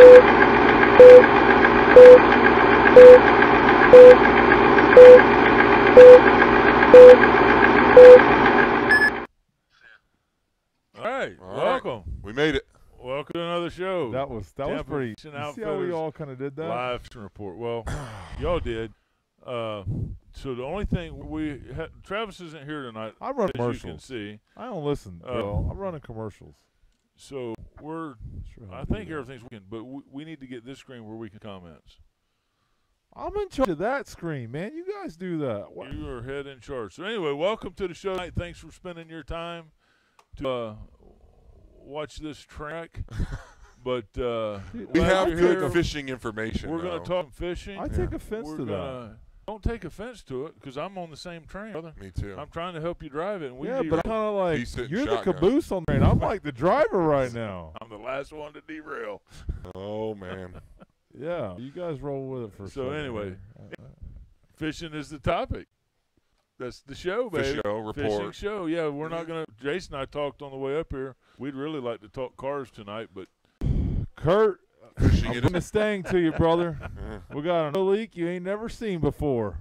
All right, welcome. We made it. Welcome to another show. That was pretty. You see how we all kind of did that? Live report. Well, y'all did. So the only thing Travis isn't here tonight. I run as commercials. You can see. I don't listen, Bill. I'm running commercials. So I think everything's working, but we need to get this screen where we can comments. I'm in charge of that screen, man. You guys do that. What? You are head in charge. So anyway, welcome to the show tonight. Thanks for spending your time to watch this track. But we have good fishing information. We're going to talk fishing. I take offense to that. Don't take offense to it, because I'm on the same train, brother. Me too. I'm trying to help you drive it. And but I'm kind of like, you're the shotgun. caboose on the train. I'm like the driver right now. I'm the last one to derail. Oh, man. Yeah, you guys roll with it for So anyway, fishing is the topic. That's the show, baby. Fish show, report. Fishing show. Yeah, we're not going to – Jason and I talked on the way up here. We'd really like to talk cars tonight, but – Kurt, I'm going to stang to you, brother. We got a leak you ain't never seen before.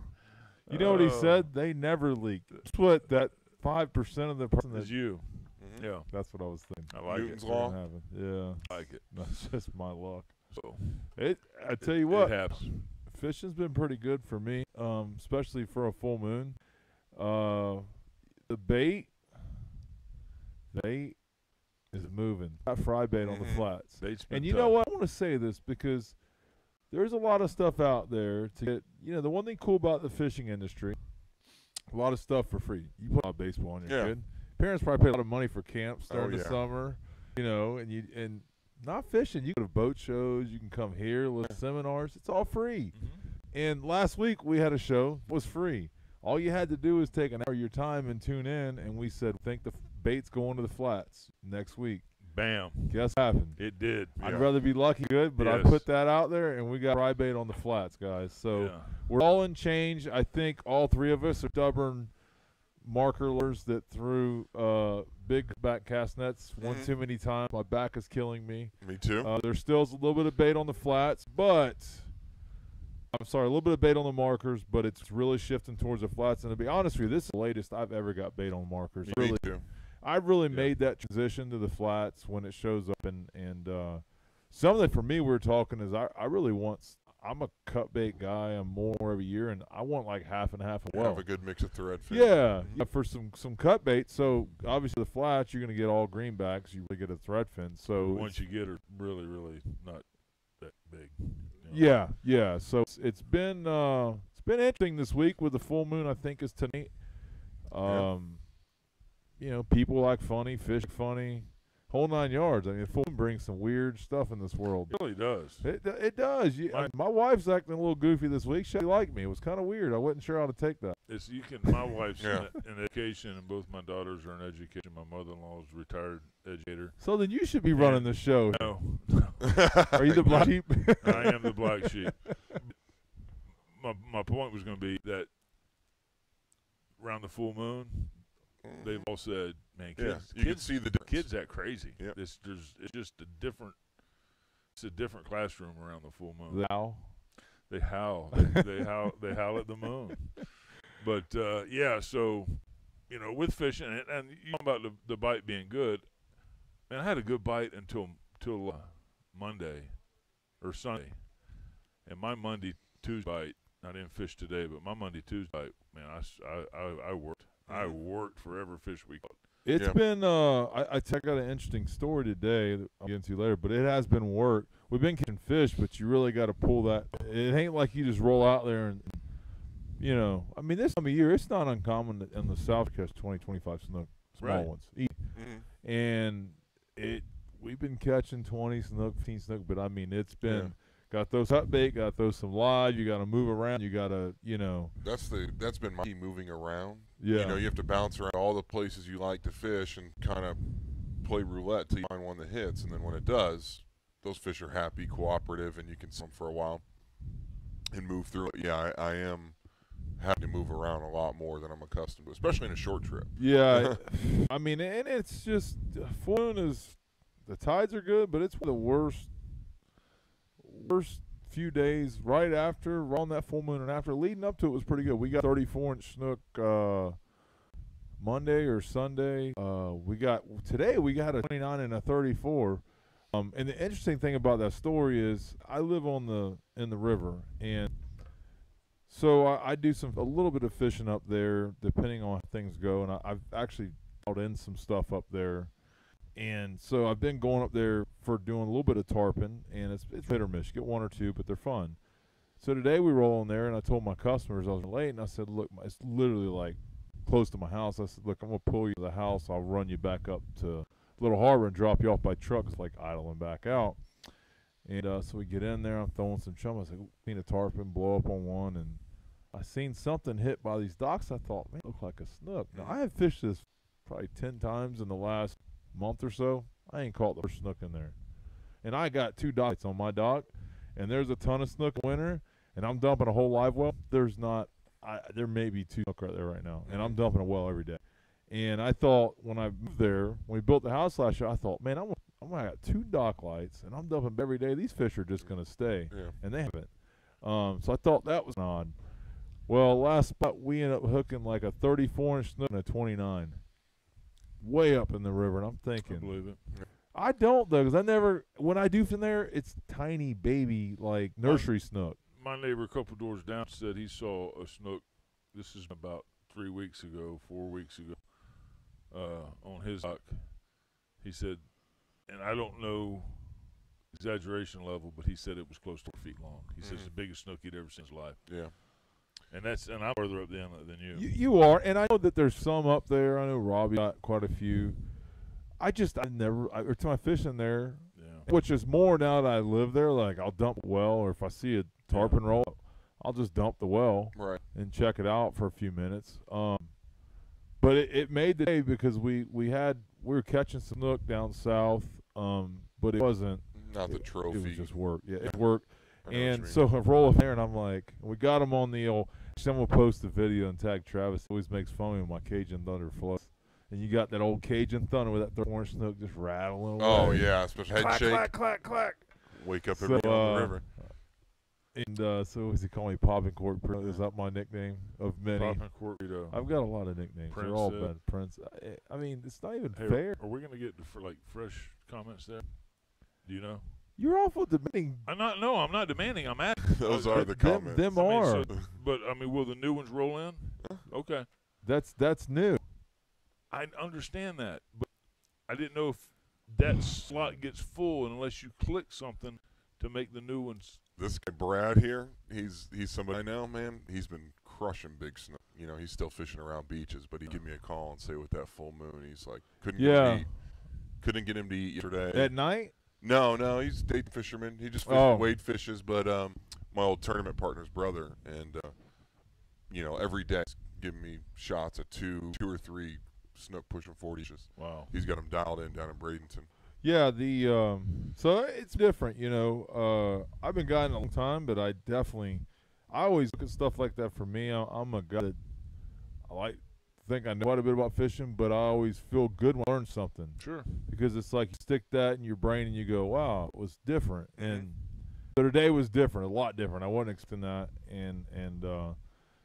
You know what he said? They never leak. That's what that 5% of the person is you. Mm-hmm. Yeah. That's what I was thinking. I like Newton's it. law. Yeah. I like it. That's just my luck. So I tell you what, it happens. Fishing's been pretty good for me, especially for a full moon. The bait is moving. Got fry bait on the flats. And you know what? I want to say this because there's a lot of stuff out there to get. You know, the one thing cool about the fishing industry, a lot of stuff for free. You play a lot of baseball on your kid. Parents probably pay a lot of money for camps during the summer. You know, and not fishing. You go to boat shows. You can come here, listen to seminars. It's all free. And last week we had a show. It was free. All you had to do is take an hour of your time and tune in, and we said, think the bait's going to the flats next week. Bam. Guess what happened? It did. I'd rather be lucky good, but I put that out there, and we got fry bait on the flats, guys. So we're all in change. I think all three of us are stubborn marker lures that threw big back cast nets one too many times. My back is killing me. Me too. There's still a little bit of bait on the flats, but I'm sorry, a little bit of bait on the markers, but it's really shifting towards the flats. And to be honest with you, this is the latest I've ever got bait on markers. Me too. I really made that transition to the flats when it shows up, and some of that for me we were talking is I really want. I'm a cut bait guy. I'm more every year, and I want like half and half. Have a good mix of thread fish. Yeah, for some cut bait. So obviously the flats, you're going to get all greenbacks. You really get a thread fin. So the ones you get are really, really not that big. You know? Yeah. So it's been interesting this week with the full moon. I think is tonight. You know, people like funny, fish funny. Whole 9 yards. I mean, full moon brings some weird stuff in this world. It really does. It does. My wife's acting a little goofy this week. She liked me. It was kind of weird. I wasn't sure how to take that. My wife's in education, and both my daughters are in education. My mother-in-law is a retired educator. So then you should be running the show. No. Are you the black sheep? I am the black sheep. My point was going to be that around the full moon, they've all said, "Man, you can see the difference. Kids act crazy. Yep. It's just a different classroom around the full moon. They howl. They howl. They howl at the moon. But so you know, with fishing, and you know about the bite being good. Man, I had a good bite until Monday or Sunday, and my Monday Tuesday bite. I didn't fish today, but my Monday Tuesday bite, man, I worked. I worked for every fish we caught. It's been I got an interesting story today that I'll get into later, but it has been work. We've been catching fish, but you really got to pull that. It ain't like you just roll out there and, you know, I mean, this time of year, it's not uncommon in the South to catch 20, 25 snook, small ones. And we've been catching 20 snook, 15 snook, but I mean, it's been got those hot bait, got those some live. You got to move around. You got to, you know. That's been my key, moving around. Yeah. You know, you have to bounce around all the places you like to fish and kind of play roulette till you find one that hits. And then when it does, those fish are happy, cooperative, and you can swim for a while and move through it. Yeah, I am having to move around a lot more than I'm accustomed to, especially in a short trip. Yeah. I mean, and it's just, full moon is, the tides are good, but it's one of the worst first few days right on that full moon and after, leading up to it was pretty good. We got 34-inch snook Monday or Sunday. Today we got a 29 and a 34. And the interesting thing about that story is I live in the river, and so I do a little bit of fishing up there depending on how things go, and I've actually out in some stuff up there. And so I've been going up there for doing a little bit of tarpon, and it's hit or miss. You get one or two, but they're fun. So today we roll in there, and I told my customers I was late, and I said, look, it's literally like close to my house. I said, look, I'm going to pull you to the house. I'll run you back up to Little Harbor and drop you off by truck. It's like idling back out. And so we get in there. I'm throwing some chum. I said, seen a tarpon blow up on one, and I seen something hit by these docks. I thought, man, it looked like a snook. Now, I have fished this probably 10 times in the last month or so. I ain't caught the first snook in there. And I got 2 docks on my dock, and there's a ton of snook in winter, and I'm dumping a whole live well. There may be 2 snook right there right now, and I'm dumping a well every day. And I thought when I moved there, when we built the house last year, I thought, man, I'm gonna have 2 dock lights, and I'm dumping every day. These fish are just gonna stay, and they haven't. So I thought that was odd. Well, last spot we ended up hooking like a 34-inch snook and a 29, way up in the river. And I'm thinking, I believe it. I don't though, because when I do from there, it's tiny baby like nursery snook. My neighbor a couple doors down said he saw a snook. This is about 4 weeks ago, on his dock. He said, and I don't know exaggeration level, but he said it was close to 4 feet long. He says the biggest snook he'd ever seen in his life. Yeah. And I'm further up the inlet than you. You are, and I know that there's some up there. I know Robbie got quite a few. Every time I fish in there, which is more now that I live there, like I'll dump a well, or if I see a tarpon roll, I'll just dump the well and check it out for a few minutes. But it made the day because we were catching some snook down south, but it wasn't. Not the trophy. It was just work. Yeah, it worked. And so I roll up there, and I'm like, we got him on the old. Actually, I'm going to post the video and tag Travis. Always makes fun of me when my Cajun Thunder floats. And you got that old Cajun Thunder with that 34-inch snook just rattling away. Oh, yeah, especially head clack, shake. Clack, clack, clack. Wake up everybody on the river. And so as he called me Poppin' Cork, is that my nickname of many? Poppin' Cork, Prieto. I've got a lot of nicknames. Prince, they're all bad. Prince. I mean, it's not even hey, fair. Are we going to get fresh comments there? Do you know? You're awful demanding. I'm not demanding. I'm asking. Those are the comments. Them are. But will the new ones roll in? Okay. That's new. I understand that, but I didn't know if that slot gets full unless you click something to make the new ones. This guy Brad here, he's somebody I know, man. He's been crushing big snook. You know, he's still fishing around beaches, but he'd give me a call and say with that full moon, he's like, couldn't get him to eat yesterday. At night? No, he's a day fisherman. He just wade fishes, but my old tournament partner's brother, and every day he's giving me shots at two or three snook pushing 40 inches. Wow. He's got them dialed in down in Bradenton. Yeah, so it's different, I've been guiding a long time, but I always look at stuff like that. For me, I'm a guy that think I know quite a bit about fishing, but I always feel good when I learn something. Sure. Because it's like you stick that in your brain and you go, wow, it was different. And so today was different, a lot different. I wasn't expecting that, and so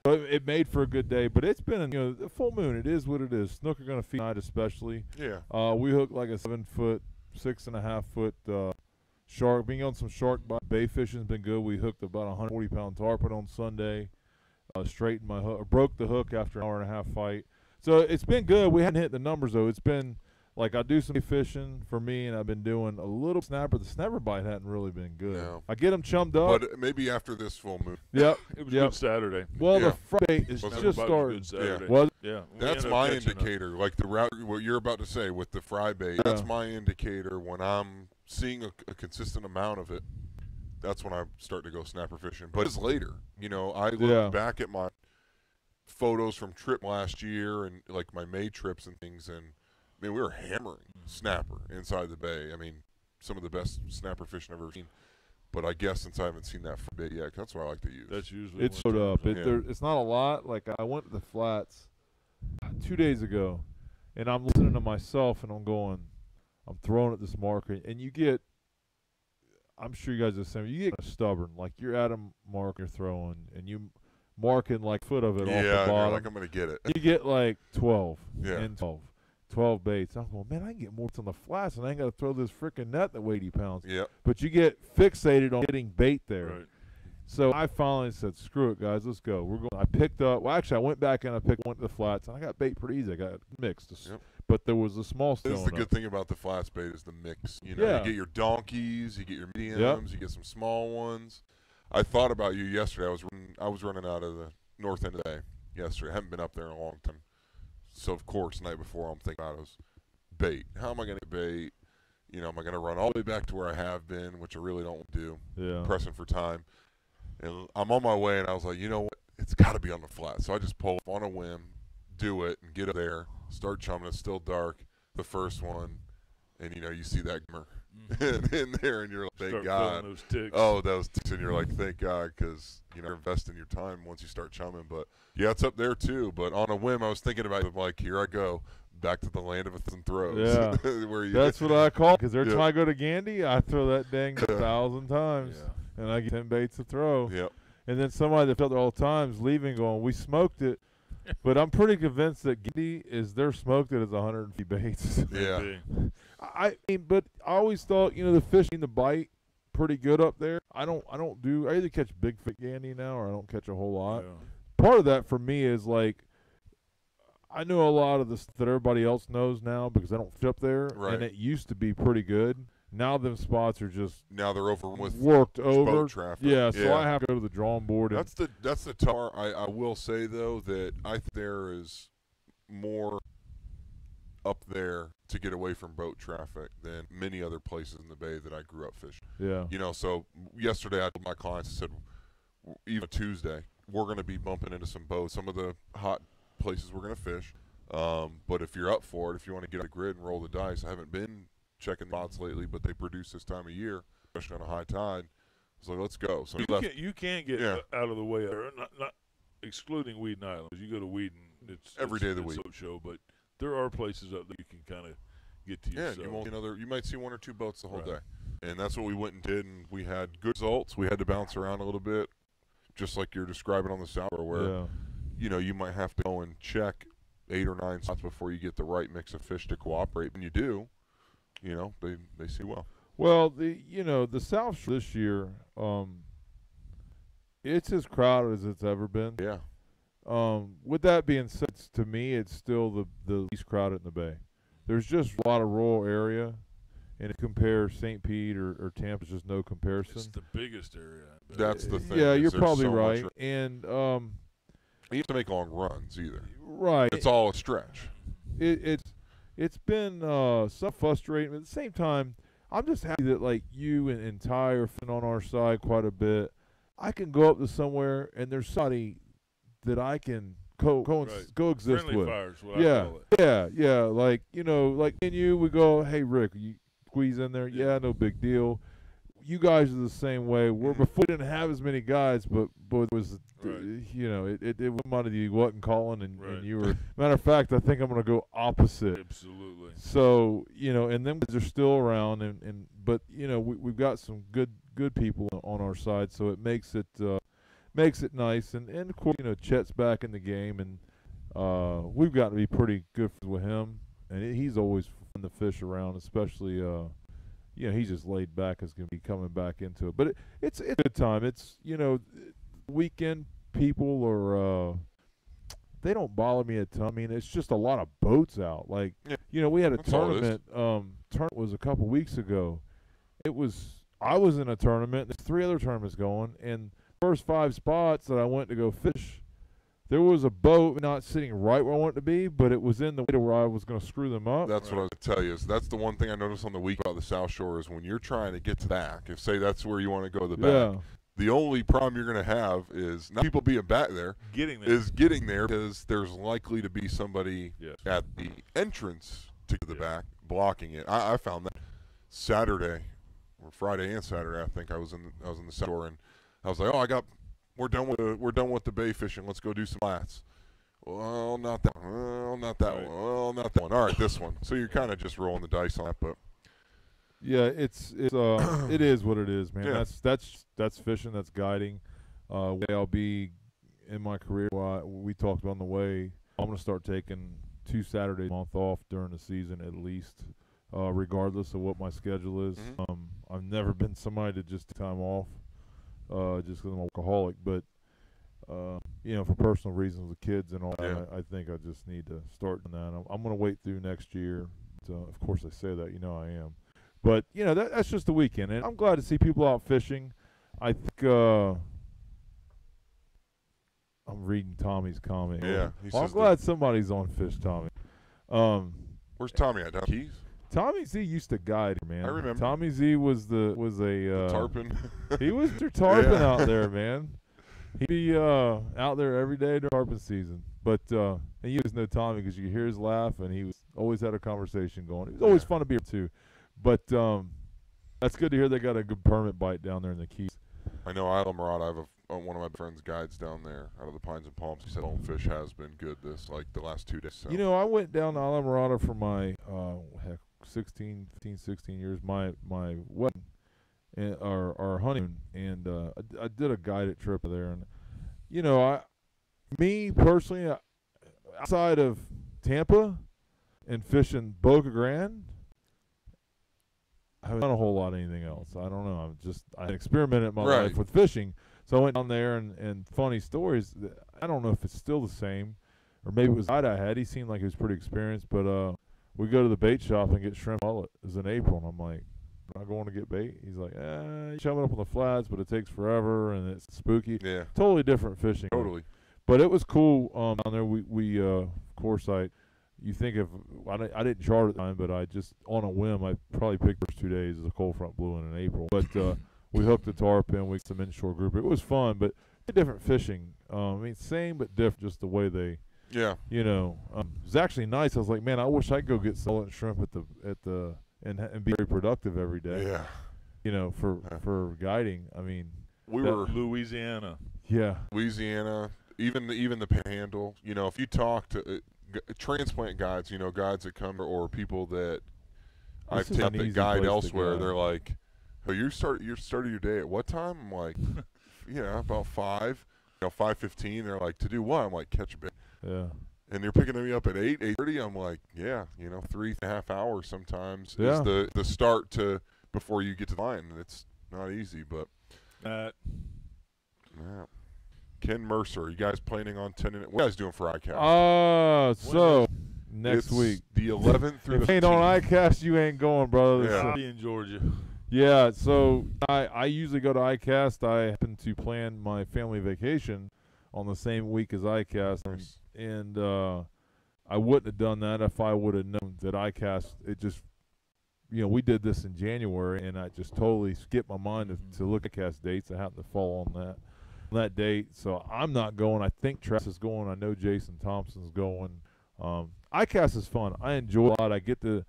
it made for a good day. But it's been, a full moon. It is what it is. Snook are going to feed tonight, especially. Yeah. We hooked like a 7-foot, 6.5-foot shark. Being on some shark bay fishing has been good. We hooked about 140-pound tarpon on Sunday. Straightened my hook, broke the hook after an hour-and-a-half fight. So it's been good. We hadn't hit the numbers though. It's been like I do some fishing for me, and I've been doing a little snapper. The snapper bite hadn't really been good. No. I get them chummed up. But maybe after this full moon. Yep. It was good Saturday. Well, the Friday is just starting. Yeah. That's my indicator. Like the route, what you're about to say with the fry bait. That's my indicator when I'm seeing a consistent amount of it. That's when I start to go snapper fishing. But it's later. I look back at my photos from trip last year and like my May trips and things, and we were hammering snapper inside the bay. I mean, some of the best snapper fishing I've ever seen. But I guess since I haven't seen that for a bit yet, that's what I like to use. That's usually it's showed up. It's not a lot. Like I went to the flats 2 days ago, and I'm listening to myself, and I'm throwing at this marker, and you get. I'm sure you guys are the same. You get stubborn. Like you're at a mark you're throwing, and you marking like foot of it off the bottom. Yeah, like I'm going to get it. You get like 12 Yeah. and 12 baits. I'm going, man, I can get more on the flats, and I ain't got to throw this freaking net that weighed 80 pounds. Yep. But you get fixated on getting bait there. Right. So I finally said, screw it, guys, let's go. We're going. I picked up. Well, actually, I went back and went to the flats, and I got bait pretty easy. I got mixed. Yep. But there was a small stone. This is the good thing about the flats bait is the mix. You know, Yeah. you get your donkeys, you get your mediums, Yep. you get some small ones. I thought about you yesterday. I was running out of the north end of the bay yesterday. I haven't been up there in a long time. So, of course, the night before, I'm thinking about it was bait. How am I going to get bait? You know, am I going to run all the way back to where I have been, which I really don't do. Yeah. Pressing for time. And I'm on my way, and I was like, you know what? It's got to be on the flat. So I just pull up on a whim, do it, and get up there, start chumming. It's still dark, the first one, and, you know, you see that glimmer in there, and you're like, thank God. Those ticks. Oh, those ticks, and you're like, thank God, because, you know, you're investing your time once you start chumming. But, yeah, it's up there, too. But on a whim, I was thinking about it, like, here I go. Back to the land of a thousand throws. Yeah, where that's what I call it. Because every Yeah. time I go to Gandy, I throw that dang 1,000 times, Yeah. and I get 10 baits to throw. Yep. And then somebody that felt there all the times leaving, going, we smoked it, but I'm pretty convinced that Gandy is they're smoked it as 150 baits. Yeah. Maybe. I mean, but I always thought, you know, the fish in the bite pretty good up there. I either catch big fit Gandy now or I don't catch a whole lot. Yeah. Part of that for me is like, I know a lot of the stuff that everybody else knows now because I don't fish up there, Right. and it used to be pretty good. Now them spots are just Now they're over with worked over. boat traffic. Yeah, so I have to go to the drawing board. And That's the tough part. I will say though that I think there is more up there to get away from boat traffic than many other places in the bay that I grew up fishing. yeah, You know, so yesterday I told my clients, I said, even Tuesday, we're going to be bumping into some boats, some of the hot places we're going to fish. But if you're up for it, if you want to get on the grid and roll the dice, I haven't been checking spots lately, but they produce this time of year, especially on a high tide. So let's go. So You can't get out of the way. Not excluding Weeden Island. As you go to Weeden, it's every day of the week. Boat show, but there are places up there you can kind of get to yourself. Yeah, you might see one or two boats the whole day. And that's what we went and did, and we had good results. We had to bounce around a little bit, just like you're describing on the South, where you know, you might have to go and check 8 or 9 spots before you get the right mix of fish to cooperate. When you do, you know, they see well. Well, the South Shore this year, it's as crowded as it's ever been. Yeah. With that being said, to me, it's still the least crowded in the bay. There's just a lot of rural area, and it compares St. Pete or Tampa, just no comparison. It's the biggest area. That's the thing. Yeah, you're there's probably so right. much- And you have to make long runs either. right, It's all a stretch. It's been so frustrating. But at the same time, I'm just happy that like you and Ty are fishing on our side quite a bit. I can go up to somewhere and there's somebody that I can coexist Friendly with. fires, what I call it. Yeah. Like like me and you, we go, hey Rick, you squeeze in there. Yeah, no big deal. You guys are the same way. Before we didn't have as many guys, but it was it reminded you wasn't calling and you were. Matter of fact, I think I'm gonna go opposite. Absolutely. So and them guys are still around but we've got some good people on our side, so it makes it nice and of course Chet's back in the game and we've got to be pretty good with him and he's always fun to fish around, especially he's just laid back, is going to be coming back into it. But it's a good time. It's, weekend people are, they don't bother me a ton. I mean, it's just a lot of boats out. Like, we had a tournament. Tournament was a couple weeks ago. I was in a tournament. There's 3 other tournaments going. And first 5 spots that I went to go fish, there was a boat not sitting right where I wanted to be, but it was in the way to where I was going to screw them up. That's what I was going to tell you. That's the one thing I noticed on the week about the South Shore is when you're trying to get to the back, if say that's where you want to go to the back, the only problem you're going to have is not people being back there. Getting there because there's likely to be somebody at the entrance to the back blocking it. I found that Saturday or Friday and Saturday. I think I was in the South Shore and I was like, we're done with the bay fishing. Let's go do some flats. Well, not that one. Well, not that one. Well, not that one. All right, this one. So you're kind of just rolling the dice on that. But Yeah, it is what it is, man. Yeah. That's fishing, that's guiding. Way I'll be in my career. We talked on the way. I'm gonna start taking 2 Saturdays a month off during the season at least, regardless of what my schedule is. Mm-hmm. I've never been somebody to just take time off, just because I'm a workaholic. But for personal reasons with kids and all that, I think I just need to start doing that. I'm gonna wait through next year. Of course, I say that, I am. But that's just the weekend, and I'm glad to see people out fishing. I think I'm reading Tommy's comment. Yeah, I'm glad somebody's on fish, Tommy. Where's Tommy at? Down Keys? Tommy Z used to guide, man. I remember. Tommy Z was a tarpon. He was their tarpon out there, man. He'd be out there every day during tarpon season. But and you just know Tommy because you could hear his laugh, and he was always had a conversation going. It was always fun to be here too. But that's good to hear they got a good permit bite down there in the Keys. I know Islamorada. I have one of my friends' guides down there out of the Pines and Palms. He said bonefish has been good the last 2 days. So. I went down to Islamorada for my 16 years, my wedding, and our honeymoon, and I did a guided trip there, and me personally, outside of Tampa and fishing Boca Grande, I haven't done a whole lot of anything else. I don't know. I experimented in my life with fishing. So I went down there, and funny stories. I don't know if it's still the same, or maybe it was the guide I had. He seemed like he was pretty experienced, but we go to the bait shop and get shrimp mullet. It was in April, and I'm like, am I going to get bait? He's like, you shove it up on the flats, but it takes forever, and it's spooky. Yeah. Totally different fishing. Totally. But it was cool down there. We of course, you think of, I didn't chart at the time, but I just, on a whim, I probably picked the first 2 days as a cold front blew in April. But we hooked the tarp in, we some inshore group. It was fun, but different fishing. Same but different, just the way they, it was actually nice. I was like, man, I wish I'd go get some shrimp and be very productive every day. Yeah. For guiding. We were Louisiana. Yeah. Louisiana, even the Panhandle. If you talk to transplant guides, guides that come or people that I've taken that guide elsewhere, they're like, "Oh, you started your day at what time?" I'm like, about 5. 5:15. They're like, "To do what?" I'm like, "Catch a bait." Yeah. And they're picking me up at 8:30. I'm like, 3.5 hours sometimes is the start to before you get to the line. It's not easy, but yeah. Ken Mercer, you guys planning on 10? What are you guys doing for ICAST? Next week, the 11th through the 15th. If ain't on ICAST, you ain't going, brother. Yeah. I'll be in Georgia. Yeah, so I usually go to ICAST. I happen to plan my family vacation on the same week as ICAST, and I wouldn't have done that if I would have known that ICAST. It just, we did this in January, and I just totally skipped my mind to look at ICAST dates. I happened to fall on that date, so I'm not going. I think Travis is going. I know Jason Thompson's going. ICAST is fun. I enjoy it a lot. I get to,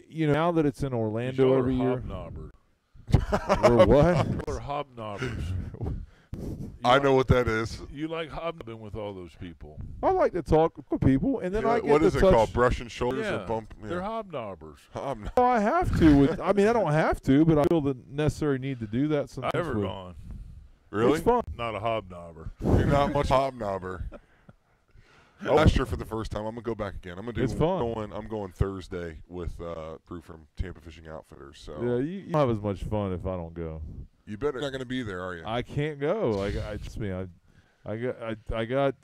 now that it's in Orlando every year. Or what? Or hobnobbers. I know what that is. You like hobnobbing with all those people. I like to talk with people, and then I get what to is it called? Brushing shoulders or bump? Yeah. They're hobnobbers. Well, I have to. I don't have to, but I feel the necessary need to do that sometimes. I've never gone. Really? It's fun. Not a hobnobber. You're not much hobnobber. Last year for the first time. I'm gonna go back again. I'm gonna do. It's fun. I'm going Thursday with crew from Tampa Fishing Outfitters. So yeah, you have as much fun if I don't go. You better. You're not gonna be there, are you? I can't go. I got.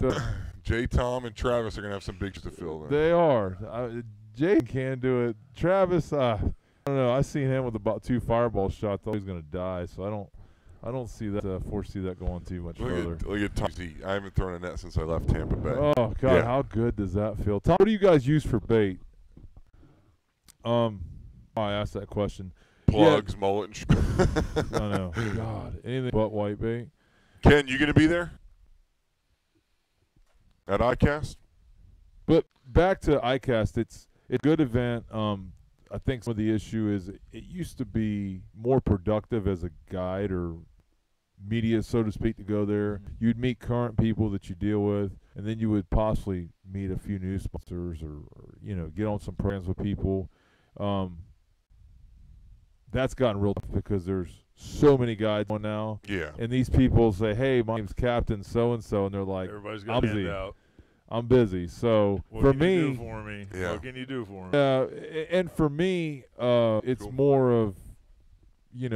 Jay, Tom, and Travis are gonna have some big shoes to fill. Then. They are. Jay can do it. Travis, I don't know. I seen him with about 2 fireball shots. I thought he was gonna die. So I don't foresee that going too much further. Look at Tom. I haven't thrown a net since I left Tampa Bay. Oh God, how good does that feel? Tom, what do you guys use for bait? I asked that question. Plugs, mullet, and I know. God, anything but white bait. Ken, you gonna be there at ICAST? But back to ICAST, it's a good event. I think some of the issue is it used to be more productive as a guide or media, so to speak, to go there. You'd meet current people that you deal with, and then you would possibly meet a few new sponsors or get on some programs with people. that's gotten real tough because there's so many guys on now. Yeah. And these people say, hey, my name's Captain so-and-so, and they're like, everybody's got a hand out. I'm busy. So what for can me, you do for me? Yeah. What can you do for me? And for me, it's more of,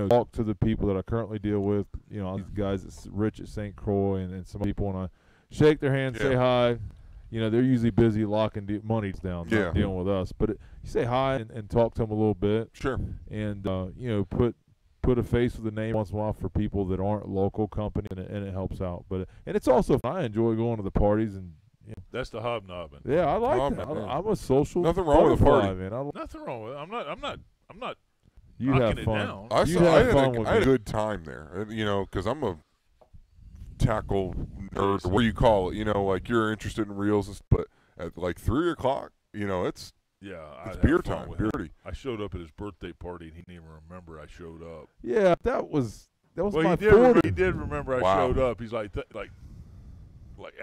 talk to the people that I currently deal with. These guys that's Rich at St. Croix and some people, and I shake their hand, say hi. They're usually busy locking money down, not dealing with us. But you say hi and talk to them a little bit. Sure. And put a face with a name once in a while for people that aren't local company, and it helps out. But and it's also I enjoy going to the parties and. That's the hobnobbing. Yeah, I like that. I'm a social. Nothing wrong with a party, man. Nothing wrong with it. I'm not. You have fun. I had a good time there. Because I'm a tackle nerd, or what do you call it? Like you're interested in reels, but at like 3 o'clock, it's beer time. Beer. I showed up at his birthday party, and he didn't even remember I showed up. Yeah, that was my 40th. He did remember I showed up. He's like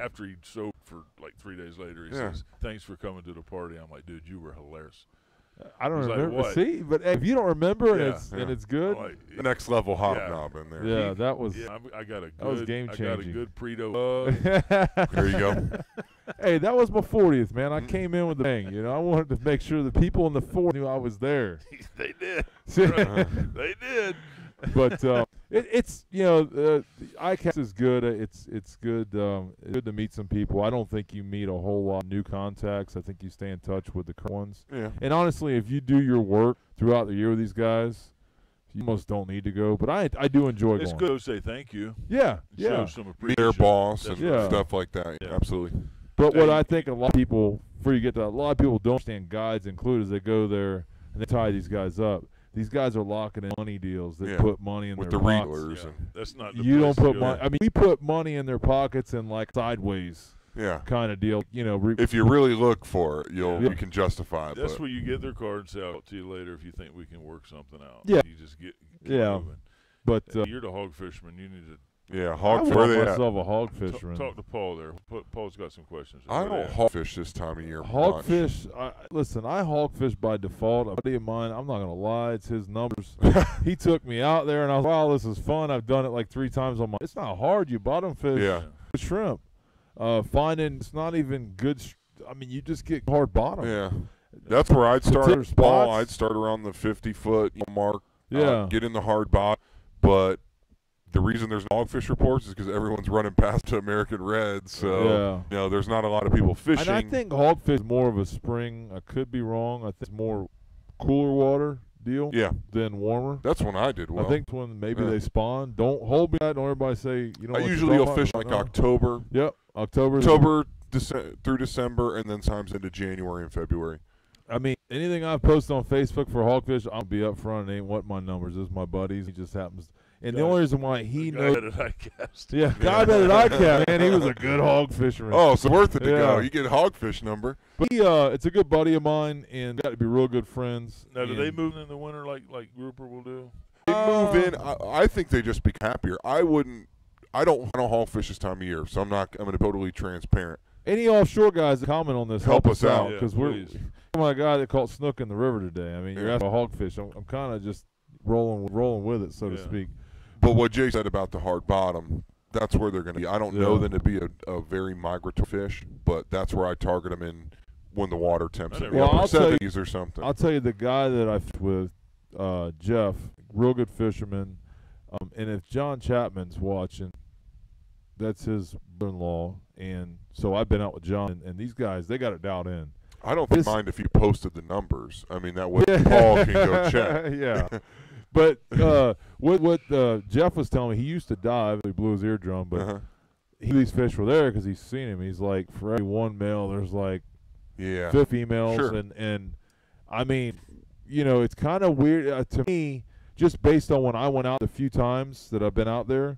after he sold for like 3 days later, he says, "Thanks for coming to the party." I'm like, "Dude, you were hilarious." I don't remember. Like, see, but if you don't remember and it's good, like, the next level hobnob in there. Yeah, that was. Yeah, I got a good. That was game changing. I got a good Prieto. There you go. Hey, that was my 40th, man. I came in with the bang. I wanted to make sure the people in the 40 knew I was there. They did. They did. But it's Yaeckel is good. It's good. It's good to meet some people. I don't think you meet a whole lot of new contacts. I think you stay in touch with the current ones. Yeah. And honestly, if you do your work throughout the year with these guys, you almost don't need to go. But I do enjoy going. It's good to say thank you. Yeah. Show some appreciation. Their boss and right. stuff like that. Yeah. Absolutely. But what I think a lot of people, before you get to that, a lot of people don't understand, guides included, is they go there and they tie these guys up. These guys are locking in money deals that put money in with their the pockets. Liles. Yeah. That's not. The You don't put to money. I mean, we put money in their pockets and like sideways. Yeah. Kind of deal. If you really look for it, you can justify it. That's where you get their cards out to you later if you think we can work something out. Yeah. You just get moving. But you're the hog fisherman. You need to. Yeah, I call myself a hog fisherman. Talk to Paul there. Paul's got some questions. I don't hogfish this time of year. Hogfish. Listen, I hogfish by default. A buddy of mine, I'm not gonna lie, it's his numbers. He took me out there, and I was, wow, this is fun. I've done it like 3 times on my. It's not hard. You bottom fish. Yeah. Shrimp. Finding it's not even good. I mean, you just get hard bottom. Yeah. That's where I'd start. Paul, I'd start around the 50-foot mark. Yeah. Get in the hard bottom, but. The reason there's no hogfish reports is because everyone's running past to American Reds, so there's not a lot of people fishing. And I think hogfish is more of a spring. I could be wrong. I think it's more cooler water deal than warmer. That's when I did well. I think when maybe they spawn. Don't hold me. Don't everybody say you know. I usually will fish like October. Yep, October through December, and then times into January and February. I mean, anything I've posted on Facebook for hogfish, I'll be up front. It ain't what my numbers is. My buddies. He just happens. And the only reason why he knows, guy that I cast, man, he was a good hog fisherman. Oh, it's worth it to go. You get a hogfish number. But it's a good buddy of mine, and got to be real good friends. Now, do they move in the winter like grouper will do? They move in. I think they just be happier. I don't want to hogfish this time of year, so I'm going to be totally transparent. Any offshore guys that comment on this, help us out because we're my guy that caught snook in the river today. I mean, you're after hogfish. I'm kind of just rolling with it, so to speak. But what Jay said about the hard bottom, that's where they're going to be. I don't know them to be a very migratory fish, but that's where I target them in when the water temps in the upper 70s or something. I'll tell you, the guy that I fished with, Jeff, real good fisherman, and if John Chapman's watching, that's his brother-in-law, and so I've been out with John, and these guys, they got it dialed in. I don't mind if you posted the numbers. I mean, that way Paul can go check. Yeah. But what Jeff was telling me, he used to dive. He blew his eardrum, but these fish were there because he's seen him. He's like, for every one male, there's like 50 females. Sure. And I mean, it's kind of weird to me, just based on when I went out the few times that I've been out there,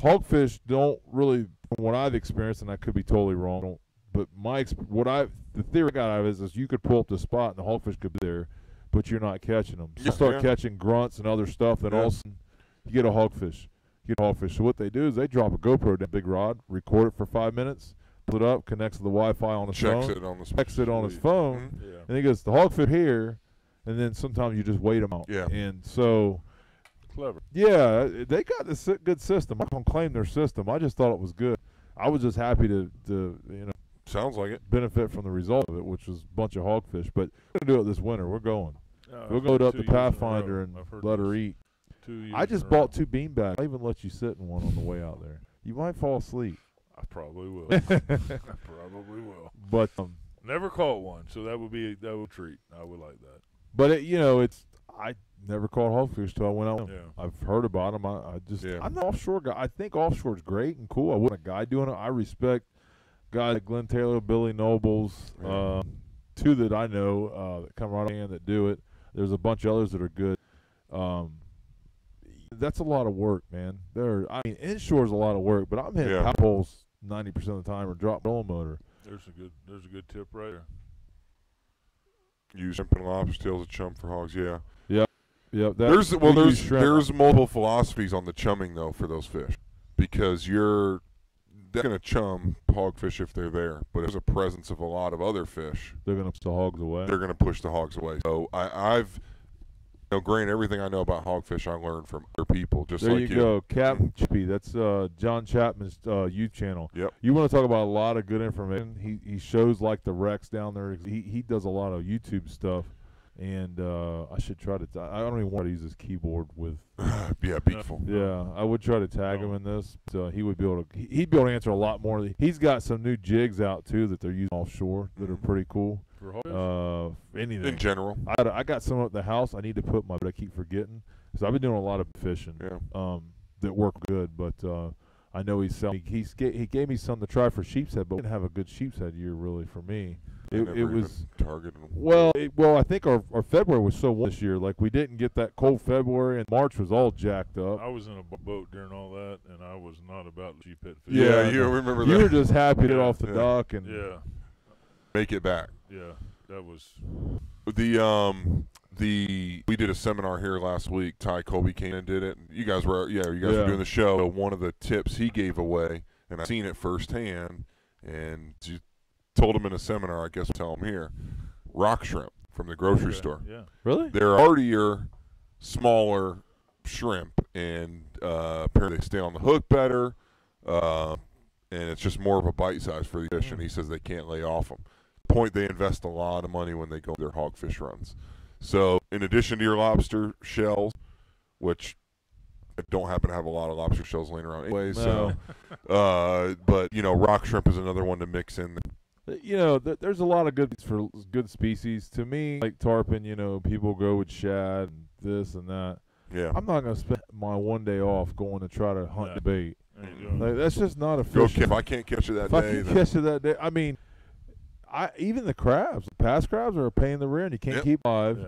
hogfish don't really, from what I've experienced, and I could be totally wrong, but the theory I got out of it is you could pull up the spot and the hogfish could be there, but you're not catching them. So you start catching grunts and other stuff, then all of a sudden you get a hogfish. So what they do is they drop a GoPro down, big rod, record it for 5 minutes, put it up, connects to the Wi-Fi on his phone, checks it on his phone, and he goes, the hogfish here, and then sometimes you just wait them out. Yeah. And so, clever. Yeah, they got this good system. I don't claim their system. I just thought it was good. I was just happy to sounds like it, benefit from the result of it, which was a bunch of hogfish. But we're gonna do it this winter. We're going. We'll go up to Pathfinder and let her eat. I just bought 2 beanbags. I'll even let you sit in one on the way out there. You might fall asleep. I probably will. I probably will. But never caught one, so that would a treat. I would like that. But I never caught hogfish till I went out. Yeah. I've heard about them. I'm an offshore guy. I think offshore is great and cool. I wasn't a guy doing it. I respect guys like Glenn Taylor, Billy Nobles, 2 that I know that come right in that do it. There's a bunch of others that are good. That's a lot of work, man. Inshore is a lot of work, but I'm hitting pop holes 90% of the time or drop rolling motor. There's a good tip right there. Use shrimp and lobster tails of chum for hogs. Yeah. Yeah. There's multiple philosophies on the chumming though for those fish, because they're gonna chum hogfish if they're there, but there's a presence of a lot of other fish. They're gonna push the hogs away. They're gonna push the hogs away. So I've granted, everything I know about hogfish I learned from other people. Just there like you go, Capt. That's John Chapman's youth channel. Yep. You want to talk about a lot of good information? He shows like the wrecks down there. He does a lot of YouTube stuff, and I should try to. I don't even want to use his keyboard with. Yeah, beautiful. Yeah, I would try to tag him in this. But, he would be able to. He'd be able to answer a lot more. He's got some new jigs out too that they're using offshore that are pretty cool. Anything in general. I got some at the house. I need to put but I keep forgetting. So I've been doing a lot of fishing. Yeah. That work good, but I know he's selling. He gave me some to try for sheepshead, but we didn't have a good sheepshead year really for me. It was targeted. Well, I think our February was so warm this year. Like we didn't get that cold February, and March was all jacked up. I was in a boat during all that, and I was not about sheephead fishing. Yeah, you remember that. You were just happy to get off the dock and make it back. Yeah, that was we did a seminar here last week. Ty Colby came and did it. You guys were were doing the show. So one of the tips he gave away, and I've seen it firsthand, and you told him in a seminar, I guess we'll tell him here, rock shrimp from the grocery store. Yeah. Really? They're hardier, smaller shrimp, and apparently they stay on the hook better, and it's just more of a bite size for the fish, and he says they can't lay off them. Point, they invest a lot of money when they go their hogfish runs. So in addition to your lobster shells, which I don't happen to have a lot of lobster shells laying around anyway, so but rock shrimp is another one to mix in. There's a lot of good species. To me, like tarpon, people go with shad and this and that. Yeah. I'm not going to spend my one day off going to try to hunt the bait. Like, that's just not a fish. If I can't catch it that day, I mean, even the crabs, the past crabs are a pain in the rear, and you can't keep alive.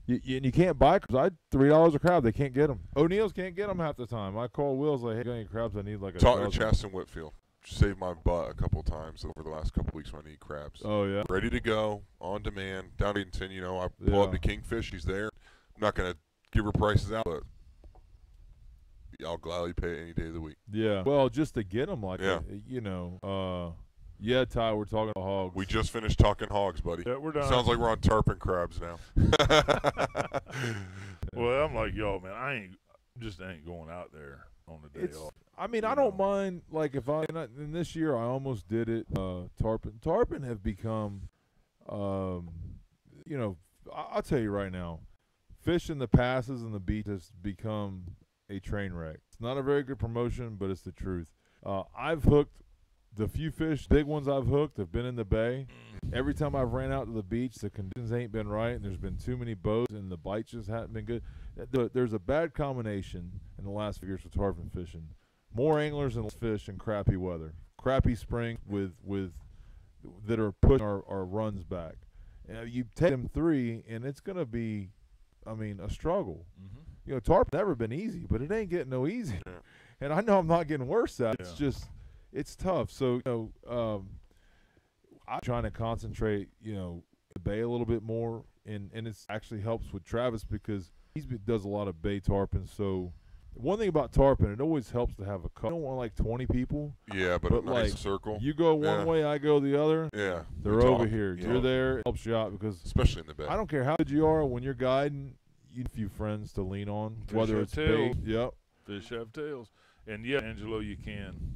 Yeah. You can't buy crabs. $3 a crab. They can't get them. O'Neill's can't get them half the time. I call Will's like, hey, got any crabs? I need like a dozen. Talking to Chaston Whitfield. Saved my butt a couple times over the last couple weeks when I need crabs. Oh, yeah. Ready to go, on demand. Down in Eatonton, I pull up to Kingfish. He's there. I'm not going to give her prices out, but I'll gladly pay it any day of the week. Yeah. Well, just to get them like Ty, we're talking about hogs. We just finished talking hogs, buddy. Yeah, we're done. Sounds like we're on tarpon crabs now. Well, I'm like, y'all, man, I ain't going out there on the day off. I mean, I don't mind, like, in this year I almost did it, tarpon have become, I'll tell you right now, fishing the passes and the beach has become a train wreck. It's not a very good promotion, but it's the truth. I've hooked, the few fish, big ones I've hooked have been in the bay. Every time I've ran out to the beach, the conditions ain't been right, and there's been too many boats, and the bites just haven't been good. There's a bad combination in the last few years with tarpon fishing. More anglers and fish in crappy weather, crappy spring with that are pushing our runs back. You take them 3, and it's going to be, a struggle. Mm-hmm. Tarpon never been easy, but it ain't getting no easier. Yeah. And I know I'm not getting worse at it. It's just, it's tough. So, I'm trying to concentrate, the bay a little bit more, and it actually helps with Travis because he does a lot of bay tarpon. So one thing about tarpon, it always helps to have a couple. You don't want like 20 people. Yeah, but a nice like, circle. You go one way, I go the other. Yeah. They're over here. Yeah. You're there. It helps you out because especially in the bay. I don't care how good you are when you're guiding. You need a few friends to lean on, Fish whether it's tails. bait. Yep. Fish have tails, and yeah, Angelo, you can.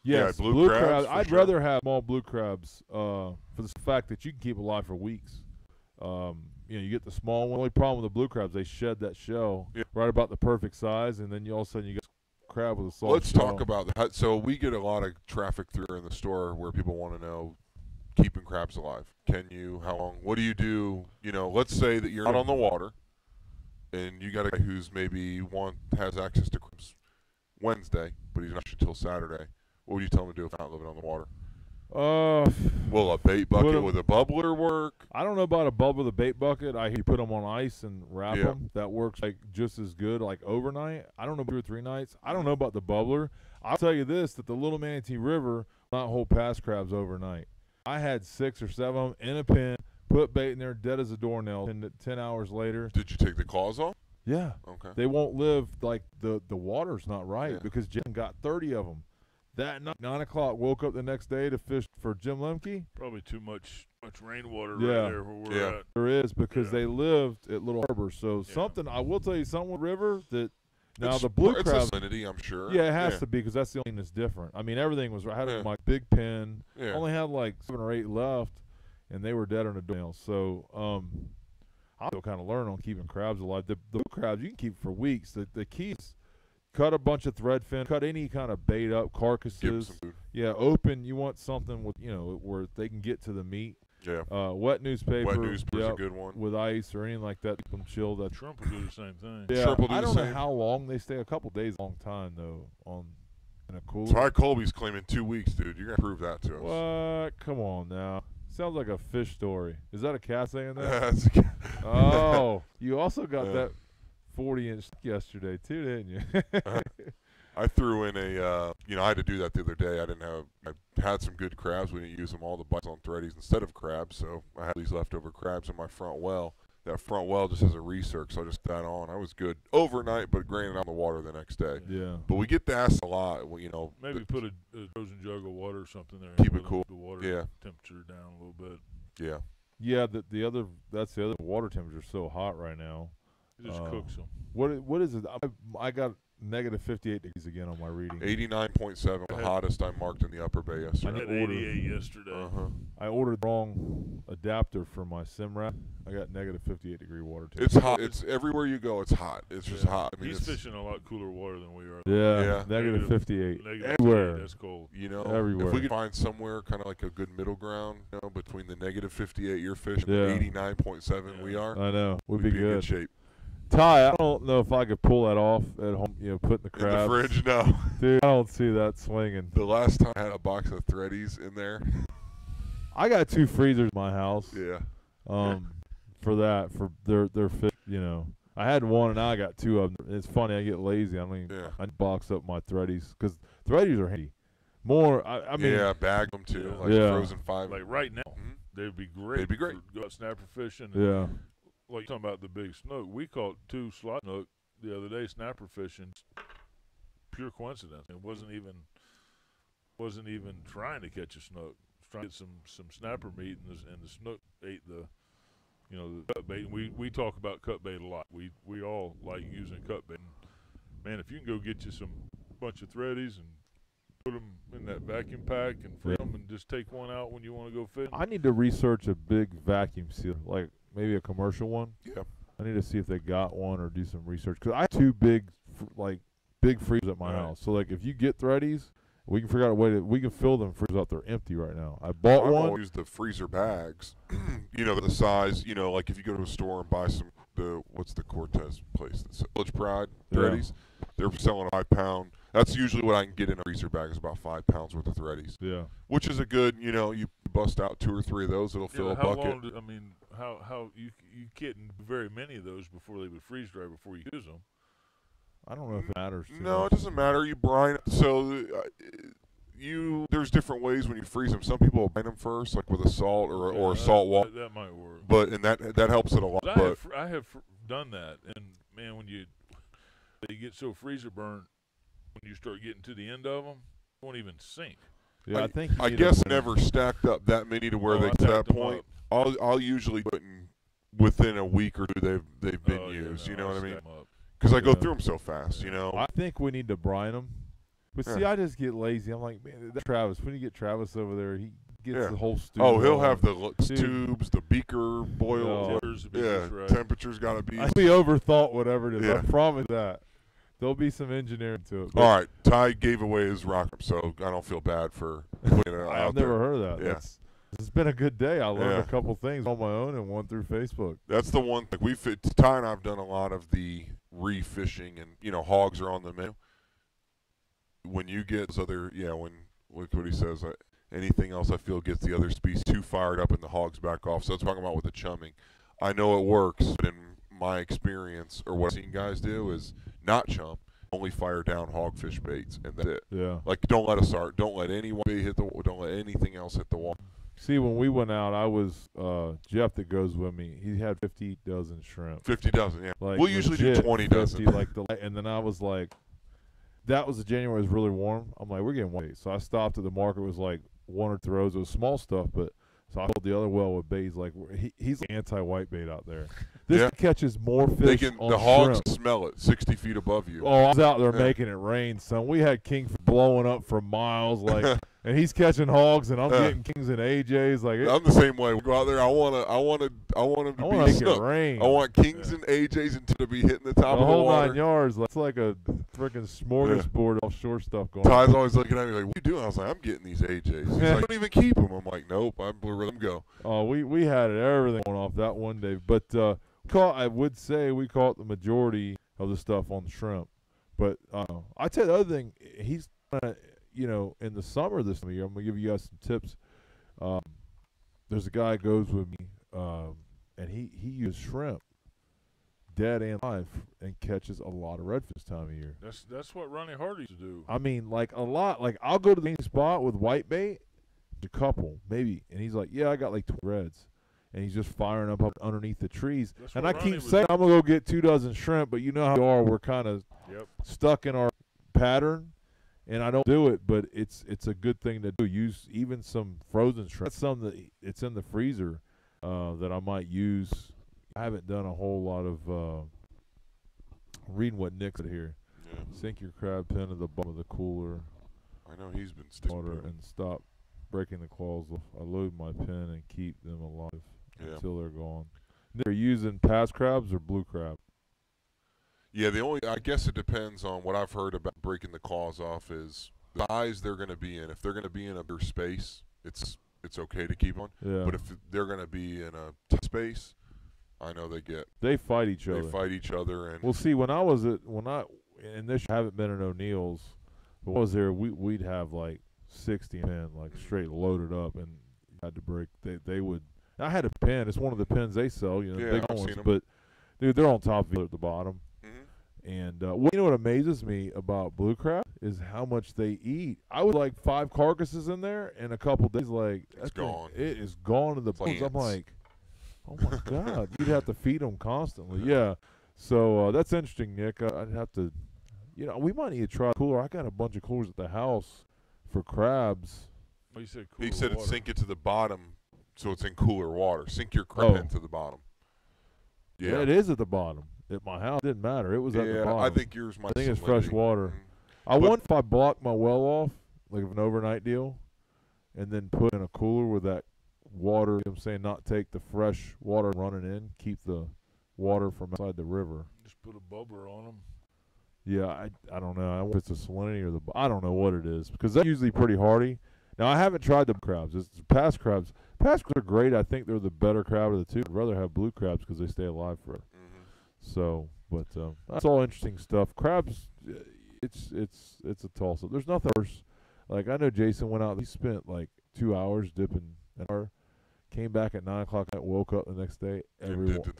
Yes, yeah, blue crabs. I'd rather have small blue crabs for the fact that you can keep alive for weeks. You get the small one. The only problem with the blue crabs, they shed that shell right about the perfect size, and then all of a sudden you get a crab with a soft Let's shell. talk about that. So we get a lot of traffic through in the store where people want to know keeping crabs alive. Can you? How long? What do you do? Let's say that you're out on the water, and you got a guy who's maybe has access to crabs Wednesday, but he's not until Saturday. What would you tell him to do if not living on the water? Will a bait bucket with a bubbler work? I don't know about a bubble with a bait bucket. I hear you put them on ice and wrap them. That works like just as good, like overnight. I don't know, 2 or 3 nights. I don't know about the bubbler. I'll tell you this: that the Little Manatee River will not hold past crabs overnight. I had 6 or 7 of them in a pen, put bait in there, dead as a doornail. And 10 hours later, did you take the claws off? Yeah. Okay. They won't live like the water's not right because Jim got 30 of them. That night, 9 o'clock, woke up the next day to fish for Jim Lemke. Probably too much rainwater right there where we're at. There is because they lived at Little Harbor. So something, I will tell you something with River that now the blue crab. It's a salinity, I'm sure. Yeah, it has to be because that's the only thing that's different. I mean, everything was, I had my big pen. Only had like 7 or 8 left, and they were dead on the doornail. So I'm still kind of learning on keeping crabs alive. The blue crabs, you can keep for weeks. The key is cut a bunch of threadfin, cut any kind of bait up, carcasses. Give them some food. Yeah, open. You want something with where they can get to the meat. Yeah. Wet newspaper. Wet newspaper's a good one. With ice or anything like that, keep them chilled. Shrimp will do the same thing. Yeah, Shrimp will do I don't the know same. how long they stay. A couple days, a long time though, in a cooler. Ty Colby's claiming 2 weeks, dude. You're gonna prove that to us. What? Come on now. Sounds like a fish story. Is that a cat saying that? That's a cat. Oh, you also got that 40-inch yesterday too, didn't you? I threw in a, I had to do that the other day. I had some good crabs. We didn't use them all the bites on threadies instead of crabs, so I had these leftover crabs in my front well. That front well just has a recirc, so I just put that on. I was good overnight, but granted on the water the next day. Yeah. But we get asked a lot, Maybe put a frozen jug of water or something there. Keep it cool. The water temperature down a little bit. Yeah. Yeah, that's the other water temperature is so hot right now. It just cooks them. What is it? I got negative 58 degrees again on my reading. 89.7, the hottest I marked in the upper bay yesterday. I had 88 yesterday. I ordered the wrong adapter for my Simrad. I got negative 58 degree water temperature. It's hot. It's everywhere you go. It's hot. It's just hot. I mean, he's fishing a lot cooler water than we are. Yeah. Negative 58. Everywhere. That's cold. Everywhere. If we could find somewhere kind of like a good middle ground, between the negative 58 you're fishing and 89.7 we are. I know. We'd be be in good shape. Ty, I don't know if I could pull that off at home, putting the crabs. In the fridge, no. Dude, I don't see that swinging. The last time I had a box of threadies in there. I got 2 freezers in my house. Yeah. For their fish, I had 1 and now I got 2 of them. It's funny, I get lazy. I box up my threadies because threadies are handy. I mean. Yeah, bag them too, frozen 5. Like right now, they'd be great. They'd be great. Go out snapper fishing. Yeah. Like you're talking about the big snook. We caught 2 slot snook the other day snapper fishing. Pure coincidence. It wasn't even trying to catch a snook. Trying to get some snapper meat, and the snook ate the cut bait. And we talk about cut bait a lot. We all like using cut bait. And man, if you can go get you some bunch of threadies and put them in that vacuum pack and freeze them and just take one out when you want to go fishing. I need to research a big vacuum seal, like maybe a commercial one. Yeah. I need to see if they got one or do some research because I have 2 big freezers at my house. So if you get threadies, we can figure out a way we can fill them freezers up. They're empty right now. I bought one. I use the freezer bags. The size. Like if you go to a store and buy what's the Cortez place? That's Village Pride threadies. Yeah. They're selling a 5-pound. That's usually what I can get in a freezer bag is about 5 pounds worth of threadies. Yeah. Which is a good. You bust out 2 or 3 of those, it'll fill a bucket. How you can't do very many of those before they would freeze dry before you use them. I don't know if it matters. No, it doesn't matter. You brine it. So there's different ways when you freeze them. Some people will brine them first, like with a salt or salt water. That might work. But that helps it a lot. I have done that, and man, they get so freezer burned when you start getting to the end of them, they won't even sink. Yeah, I guess never stacked up that many to where they get to that point. I'll usually put in within a week or two they've been used. You know what I mean? Because I go through them so fast. You know. I think we need to brine them. But see, I just get lazy. I'm like, man, that's Travis. When you get Travis over there, he gets the whole stew. Oh, he'll have the tubes, the beaker boiled. Right. Temperature's got to be. We overthought whatever it is. Yeah. I promise that. There'll be some engineering to it. All right, Ty gave away his rocker, so I don't feel bad for putting it out I've never heard of that. Yeah. It's been a good day. I learned a couple things on my own and one through Facebook. That's the one thing. Ty and I have done a lot of the re-fishing, and, hogs are on the menu. When you get look what he says, anything else I feel gets the other species too fired up and the hogs back off. So that's talking about with the chumming. I know it works, but in my experience, or what I've seen guys do is not chum, only fire down hogfish baits, and that's it. Yeah. Like, don't let a start, don't let any bait hit the, don't let anything else hit the wall. See, when we went out, I was Jeff that goes with me. He had 50 dozen shrimp. 50 dozen, yeah. Like, we'll usually do 20 dozen. And then I was like, that was the January. It was really warm. I'm like, we're getting one. So I stopped at the market. It was like one or throws. It was small stuff, but so I told the other well with bait. He's like, he's anti-white bait out there. This catches more fish. The hogs shrimp. smell it 60 feet above you. Oh, I was out there making it rain, son. We had kingfish blowing up for miles, like, and he's catching hogs, and I'm getting kings and AJs. Like, I'm the same way. We go out there. I want him to be make it rain. I want kings and AJs and to be hitting the top of the whole water. 9 yards. It's like a freaking smorgasbord of offshore stuff going. Ty's always looking at me like, "What are you doing?" I was like, "I'm getting these AJs." He's like, "Don't even keep them." I'm like, "Nope, I'm let them go." Oh, we had everything going off that one day, but I would say we caught the majority of the stuff on the shrimp. But I tell you the other thing, he's in the summer this year, I'm gonna give you guys some tips. There's a guy that goes with me, and he uses shrimp, dead and live, and catches a lot of redfish this time of year. That's what Ronnie Hardy used to do. I mean, like a lot. Like I'll go to the same spot with white bait, a couple maybe, and he's like, "Yeah, I got like 2 reds." And he's just firing up underneath the trees. And I keep saying, I'm going to go get 2 dozen shrimp, but you know how we are. We're kind of stuck in our pattern, and I don't do it, but it's a good thing to do. Use even some frozen shrimp. That's something that it's in the freezer that I might use. I haven't done a whole lot of reading what Nick said here. Yeah. Sink your crab pen at the bottom of the cooler. I know he's been sticking water and stop breaking the claws off. I load my pen and keep them alive. Until they're gone. They're using pass crabs or blue crab. Yeah, I guess it depends on what I've heard about breaking the claws off is the size they're going to be in. If they're going to be in a bigger space, it's okay to keep on. Yeah. But if they're going to be in a tight space, I know they fight each other. They fight each other, and well, see, and this haven't been at O'Neill's, but when I was there, we'd have like 60 men like straight loaded up, and had to break. They would. I had a pen. It's one of the pens they sell, big ones. But dude, they're on top of it at the bottom. Mm-hmm. And what amazes me about blue crab is how much they eat. I was like 5 carcasses in there in a couple days. Like it's gone. It is gone to the bones. I'm like, oh my god, you'd have to feed them constantly. Yeah. So that's interesting, Nick. I'd have to, we might need to try a cooler. I got a bunch of coolers at the house for crabs. Well, you said he said sink it to the bottom. So it's in cooler water. Sink your crab pen to the bottom. Yeah, it is at the bottom. At my house, it didn't matter. It was at the bottom. I think yours might. I think it's fresh water. Mm-hmm. I wonder if I block my well off, like an overnight deal, and then put in a cooler with that water. I'm saying not take the fresh water running in, keep the water from outside the river. Just put a bubbler on them. Yeah, I don't know. I wonder if it's the salinity or I don't know what it is, because they're usually pretty hardy. Now, I haven't tried the crabs. It's pass crabs. Pass crabs are great. I think they're the better crab of the two. I'd rather have blue crabs because they stay alive forever. Mm-hmm. So, but that's all interesting stuff. Crabs, it's a toss-up. There's nothing worse. Like, I know Jason went out. He spent like 2 hours dipping an hour, came back at 9 o'clock and woke up the next day.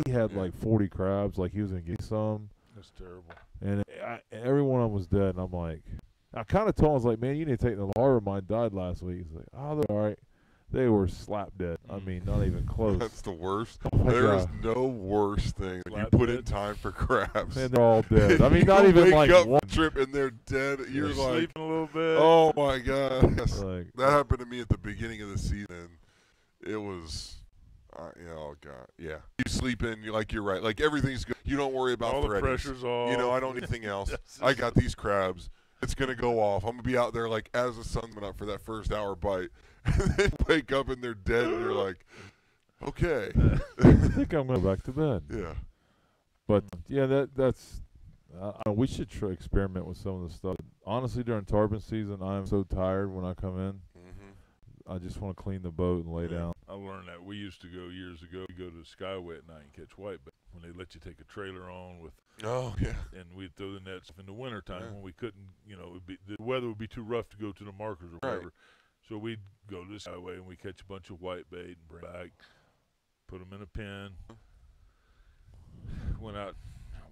He had like 40 crabs. Like, he was going to get some. That's terrible. And every one of them was dead. And I'm like, I kind of told him, I was like, man, you need to take the harbor. Mine died last week. He's like, oh, they're all right. they were slap dead. I mean, not even close. That's the worst. Oh there is no worse thing than you put in time for crabs. And they're all dead. I mean, not even like up one trip and they're dead. You're like sleeping a little bit. Oh my god, like, that happened to me at the beginning of the season. It was. Oh god, yeah. You sleep in. You're right. Like everything's good. You don't worry about all the threadies. pressure's off. You know, I don't need anything else. I got these crabs. It's gonna go off. I'm gonna be out there like as the sun's been up for that first hour bite, and then wake up and they're dead, and you're like, okay. I think I'm gonna go back to bed. Yeah. But yeah, that's. We should experiment with some of the stuff. Honestly, during tarpon season, I'm so tired when I come in. I just want to clean the boat and lay down. I learned that. We used to go years ago. We go to the Skyway at night and catch whitebait. When they let you take a trailer on with. Oh yeah. And we'd throw the nets in the wintertime when we couldn't. You know, the weather would be too rough to go to the markers or whatever. Right. So we'd go to the Skyway and we catch a bunch of whitebait and bring back, put them in a pen. Went out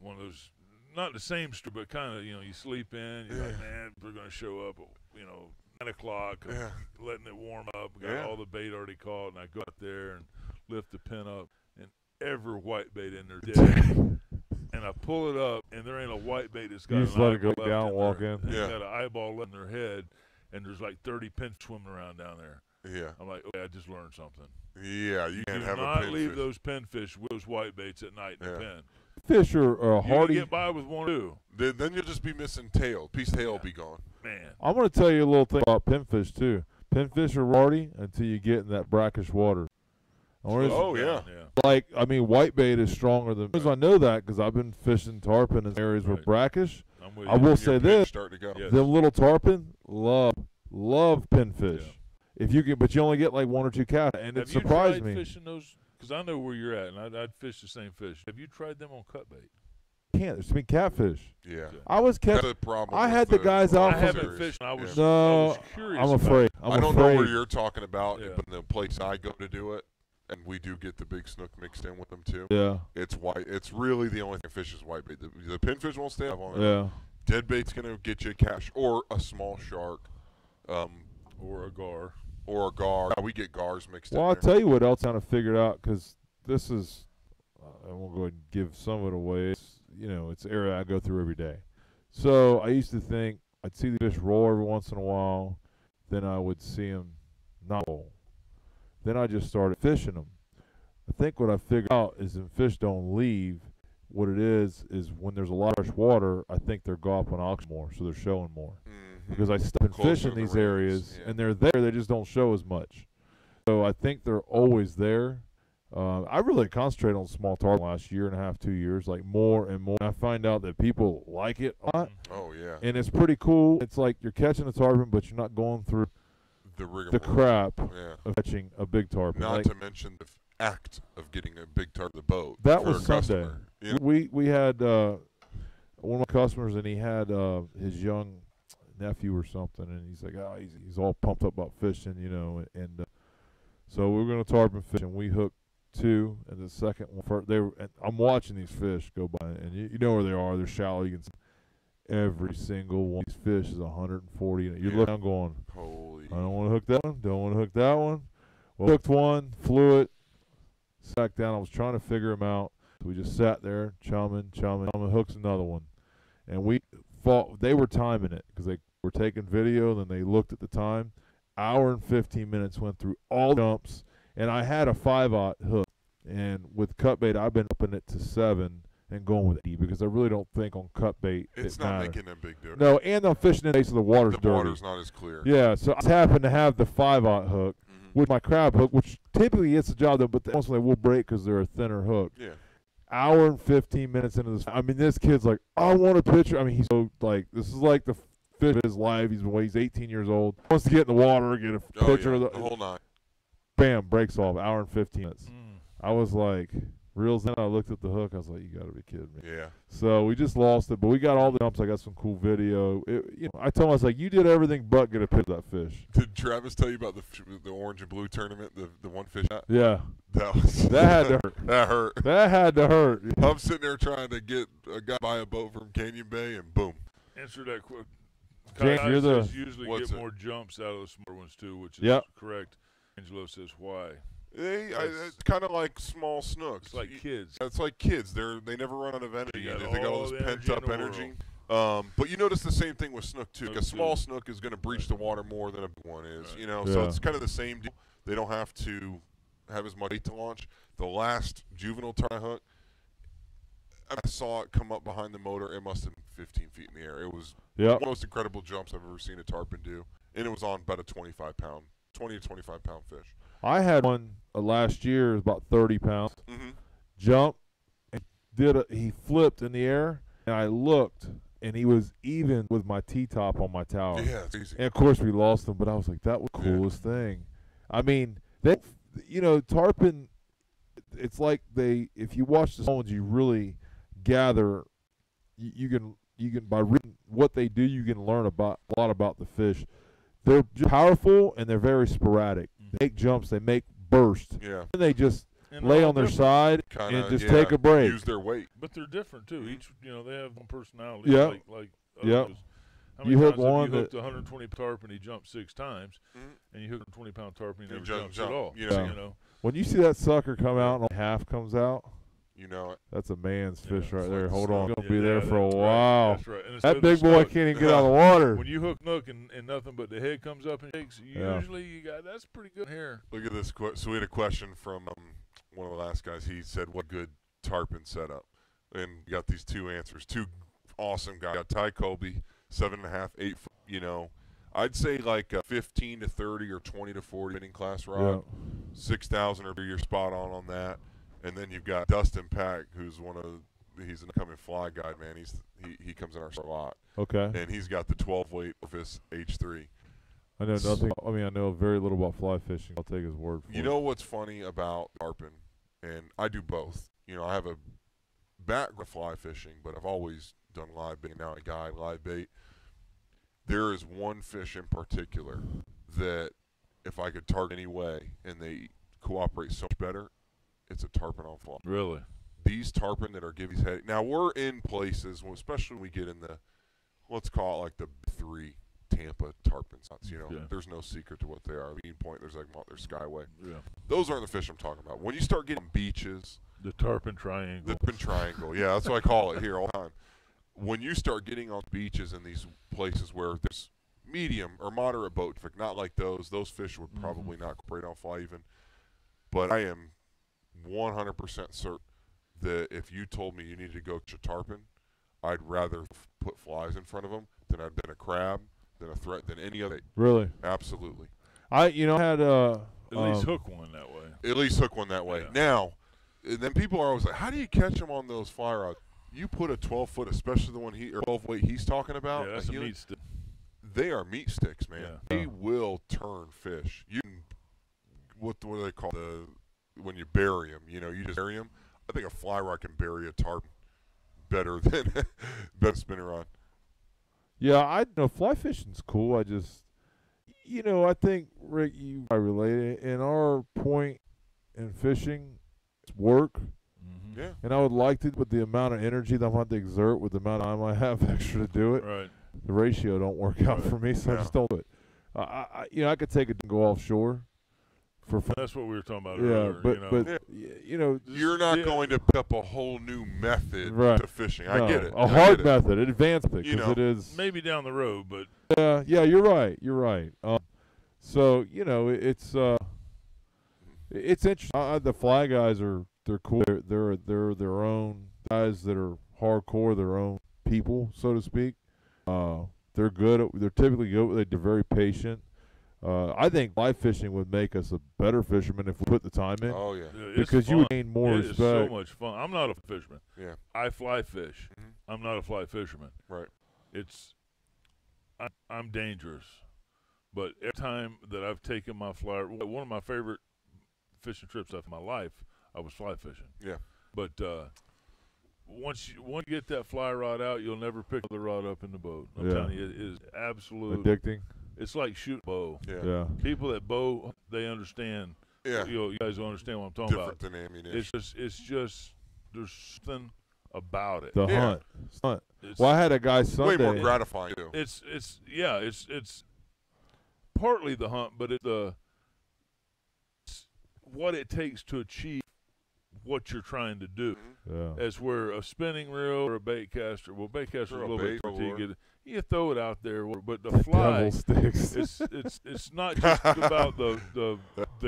one of those. Not the same store, but kind of, you sleep in. You're like, man, we're going to show up, 9 o'clock, letting it warm up. We got all the bait already caught, and I go out there and lift the pin up, and every whitebait in there dead. And I pull it up, and there ain't a whitebait that's got you an just let it go eyeball down and walk in. It's got an eyeball left in their head, and there's like 30 pins swimming around down there. Yeah. I'm like, okay, I just learned something. Yeah, you can't have a pinfish. Do not leave pinfish. those pinfish with those whitebaits at night in the pen. Fish are hardy. You get by with one or two. Then you'll just be missing tail. Piece of tail will be gone. Man. I'm going to tell you a little thing about pinfish, too. Pinfish are hardy until you get in that brackish water. Oh, yeah. Like, I mean, whitebait is stronger than... I know that because I've been fishing tarpon in areas where brackish. I will say this. Them little tarpon love pinfish. Yeah. If you can, but you only get like one or two cats, and it surprised me. Have you tried fishing those? Because I know where you're at, and I'd fish the same fish. Have you tried them on cut bait? Can't. There's been catfish. Yeah. I was catching. I had the guys out. I haven't fished. I was curious. I'm afraid. I don't know where you're talking about, but the place I go to do it, and we do get the big snook mixed in with them too. Yeah. It's white. It's really the only thing fish is whitebait. The pinfish won't stay up on it. Yeah. Dead bait's gonna get you a cash or a small shark, or a gar. Or a gar. We get gars mixed in. Well, I'll tell you what else I kind of figured out, because this is, I won't go ahead and give some of it away. It's, it's an area I go through every day. So I used to think I'd see the fish roll every once in a while, then I would see them not roll. Then I just started fishing them. I think what I figured out is when fish don't leave, what it is when there's a lot of fresh water, I think they're gawping oxygen more, so they're showing more. Because I stop and fish in these areas, and they're there, they just don't show as much. So I think they're always there. I really concentrated on small tarpon last year and a half, 2 years, like more and more. I find out that people like it a lot. Oh, yeah. And it's pretty cool. It's like you're catching a tarpon, but you're not going through the crap of catching a big tarpon. Not to mention the act of getting a big tarpon the boat. That was Sunday. You know? We had one of my customers, and he had his young nephew or something, and he's like, he's all pumped up about fishing, and so we're going to tarpon fish, and we hooked 2, and the second one, and I'm watching these fish go by, and you know where they are. They're shallow. You can see every single one of these fish is 140, and you're looking, I'm going, holy, I don't want to hook that one, don't want to hook that one. Well, hooked one, flew it, sat down. I was trying to figure him out. So we just sat there, chumming, hooks another one, and we fought. They were timing it because they were taking video, then they looked at the time. Hour and 15 minutes went through all jumps, and I had a 5/0 hook. And with cut bait, I've been upping it to 7 and going with 8 because I really don't think on cut bait it's not making a big difference. No, and I'm fishing in the place of the water's dirty. The water's not as clear. Yeah, so I just happened to have the 5/0 hook with my crab hook, which typically gets the job done, but mostly they will break because they're a thinner hook. Yeah. Hour and 15 minutes into this, I mean, this kid's like, I want a picture. I mean, he's so like, this is like the fish of his life. He's 18 years old. Wants to get in the water, get a picture of the whole night. Bam, breaks off. Hour and 15 minutes. I was like, reels in. I looked at the hook. I was like, you got to be kidding me. Yeah. So we just lost it, but we got all the jumps. I got some cool video. I told him, I was like, you did everything but get a picture of that fish. Did Travis tell you about the orange and blue tournament, the one fish shot? Yeah. That had to hurt. That hurt. That had to hurt. I'm sitting there trying to get a guy buy a boat from Canyon Bay, and boom. Answer that quick. James, you're usually get more jumps out of the smart ones too, which is correct. Angelo says, why? It's kind of like small snooks. It's like kids. It's like kids. They never run out of energy. They got all this pent-up energy. World. But you notice the same thing with snook, too. A small snook is going to breach the water more than a big one is. Right. So it's kind of the same deal. They don't have to have as much weight to launch. The last juvenile tarpon hook, I saw it come up behind the motor. It must have been 15 feet in the air. It was one of the most incredible jumps I've ever seen a tarpon do. And it was on about a 20 to 25 pound fish. I had one last year, about 30 pounds. Mm-hmm. Jump, and he flipped in the air, and I looked, and he was even with my T-top on my tower. Yeah, it's easy. And, of course, we lost him, but I was like, that was the coolest thing. I mean, tarpon, it's like if you watch the ones, you really gather, you can by reading what they do, you can learn a lot about the fish. They're powerful, and they're very sporadic. They make jumps, they make bursts. Yeah. And they just lay on their side and just take a break. Use their weight. But they're different, too. Each, they have one personality. Yeah. Like yeah. How many you hook times have one you hooked 120 tarpon, he jumped 6 times, and you hook a 20-pound tarpon, he never jumps at all. You know. When you see that sucker come out and half comes out, you know it. That's a man's fish right it's there. like Hold on. Going to be Yeah, there for a that's while. Right. That's right. And That big boy can't even get out of the water. When you hook Nook and nothing but the head comes up and shakes, usually you got that's pretty good hair. Look at this. So we had a question from one of the last guys. He said, what good tarpon setup? And we got these 2 answers. 2 awesome guys. Got Ty Colby, 7.5, 8 foot, I'd say like 15 to 30 or 20 to 40 spinning class rod. 6,000 or you're spot on that. And then you've got Dustin Pack, who's he's an upcoming fly guide, man. He comes in our store a lot. Okay. And he's got the 12-weight Orphis H3. I know nothing. I mean, I know very little about fly fishing. I'll take his word for it. You know what's funny about tarpon, and I do both. I have a background fly fishing, but I've always done live bait. Now I guide live bait. There is one fish in particular that if I could target any way and they cooperate so much better, it's a tarpon on fly. Really? These tarpon that are giving these head. Now we're in places, especially when we get in the, let's call it like the 3 Tampa tarpon spots. There's no secret to what they are. Mean Point, there's Skyway. Yeah. Those aren't the fish I'm talking about. When you start getting beaches, the tarpon triangle. The tarpon triangle. Yeah, that's what I call it here all the time. When you start getting on beaches in these places where there's medium or moderate boat traffic, not like those fish would probably not cooperate on fly even. But I am 100% certain that if you told me you needed to go catch a tarpon, I'd rather put flies in front of them than a crab, than a threat, than any other. Really? Absolutely. I had at least hook one that way. At least hook one that way. Yeah. Now, and then people are always like, how do you catch them on those fly rods? You put a 12-foot, especially the one or 12-weight he's talking about. Yeah, that's a meat stick. They are meat sticks, man. Yeah. They will turn fish. You can, what do they call when you bury them? You just bury them. I think a fly rod can bury a tarpon better than a spinner rod. Yeah, I know fly fishing's cool. I just, I think Rick, I relate it. In our point in fishing, it's work. Yeah. And I would like to, with the amount of energy that I'm going to exert, with the amount of time I have extra to do it. Right. The ratio don't work out for me, so I just don't do it. I could take it and go offshore for fun. That's what we were talking about earlier. But you're not going to pick up a whole new method to fishing. No, I get it. A hard method, an advanced method, because it is maybe down the road, but yeah, you're right. You're right. So it's interesting. The fly guys they're cool. They're their own guys that are hardcore, their own people, so to speak. They're good. They're typically good. They're very patient. I think fly fishing would make us a better fisherman if we put the time in. Oh yeah, because you would gain more respect. It is so much fun. I'm not a fisherman. Yeah, I fly fish. I'm not a fly fisherman. Right. I'm dangerous, but every time that I've taken my fly, one of my favorite fishing trips of my life, I was fly fishing. Yeah. But once you get that fly rod out, you'll never pick the rod up in the boat. I'm telling you, it is absolute addicting. It's like shooting bow. Yeah. People that bow, they understand. Yeah. You guys don't understand what I'm talking about. Different than ammunition. It's just there's something about it. The hunt. Well, I had a guy Sunday. Way more gratifying too. It's partly the hunt, but what it takes to achieve what you're trying to do. Yeah. As where a spinning reel or a bait caster, well, bait caster is a little bit fatigued. You throw it out there, but the fly, it's not just about the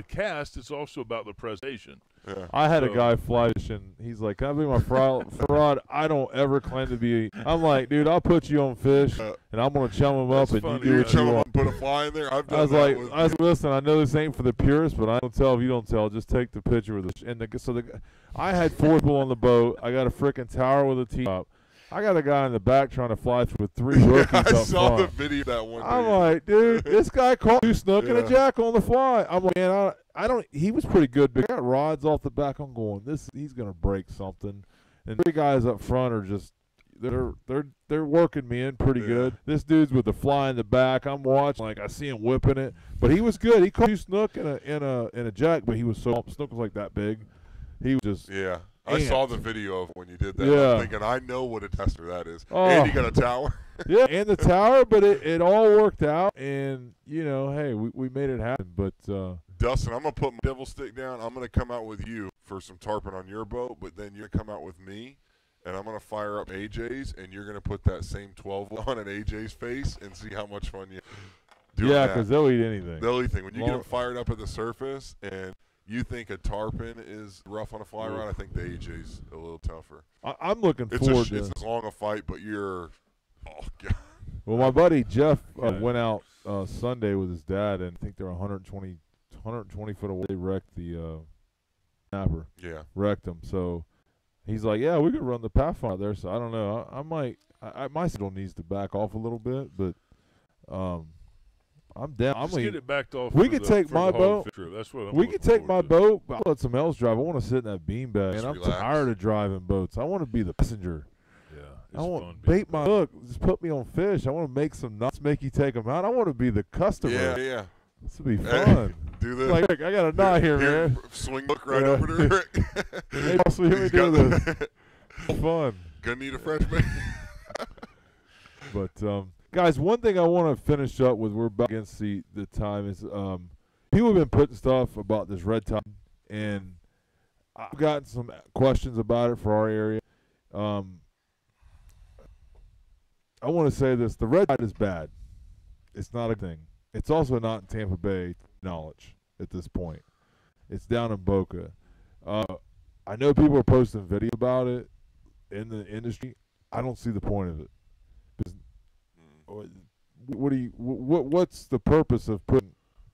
cast. It's also about the presentation. Yeah. I had a guy fly fishing. He's like, "Can I be my rod?" I don't ever claim to be. I'm like, dude, I'll put you on fish, and I'm gonna chum them up, and you do what you want. Put a fly in there. I was like, listen, I know this ain't for the purists, but I don't tell if you don't tell. Just take the picture with the I had 4 people on the boat. I got a freaking tower with a T-top. I got a guy in the back trying to fly with 3 rookies up I saw front. the video that one day. I'm like, dude, this guy caught 2 snook and a jack on the fly. I'm like, man, I don't. He was pretty good, but I got rods off the back. I'm going, he's gonna break something. And 3 guys up front are just, they're working me in pretty good. This dude's with the fly in the back. I'm watching, like I see him whipping it, but he was good. He caught 2 snook and a jack, but he was snook was like that big. He was just I saw the video of when you did that. Yeah. I'm thinking, I know what a tester that is. And you got a tower. Yeah, and the tower, but it all worked out, and hey, we made it happen. But Dustin, I'm gonna put my devil stick down. I'm gonna come out with you for some tarpon on your boat, but then you're gonna come out with me, and I'm gonna fire up AJ's, and you're gonna put that same 12 on an AJ's face and see how much fun you do. Yeah, because they'll eat anything. They'll eat anything. When you get them fired up at the surface, and you think a tarpon is rough on a fly rod, I think the AJ's a little tougher. I'm looking forward to it. It's as long a fight, but you're, oh, God. Well, my buddy Jeff went out Sunday with his dad, and I think they're 120 foot away. They wrecked the snapper. Yeah. Wrecked him. So he's like, yeah, we could run the Pathfinder there. So I don't know. I might. My schedule needs to back off a little bit, but I'm down. Just get it backed off. We could take my boat. That's what we could take my boat. I'll let some else drive. I want to sit in that beanbag. And I'm tired of driving boats. I want to be the passenger. Yeah, I want to bait my hook. Just put me on fish. I want to make some nuts. Make you take them out. I want to be the customer. Yeah. This will be fun. Do this. Like, I got a knot here, man. Swing hook right over to Rick. Hey, also, hear me do this. Fun. Gonna need a freshman. But guys, one thing I want to finish up with, we're back against the time, is people have been putting stuff about this red tide, and I've gotten some questions about it for our area. I want to say this. The red tide is bad. It's not a thing. It's also not in Tampa Bay knowledge at this point. It's down in Boca. I know people are posting video about it in the industry. I don't see the point of it. What's the purpose of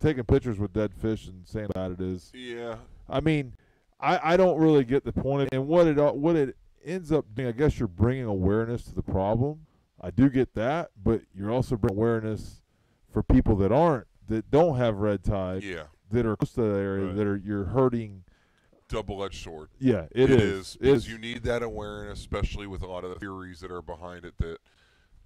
taking pictures with dead fish and saying how bad it is? Yeah. I mean, I don't really get the point of it. And what it ends up doing, I guess you're bringing awareness to the problem. I do get that, but you're also bringing awareness for people that don't have red tide, that are close to that area, you're hurting. Double-edged sword. Yeah, it is. Because you need that awareness, especially with a lot of the theories that are behind it, that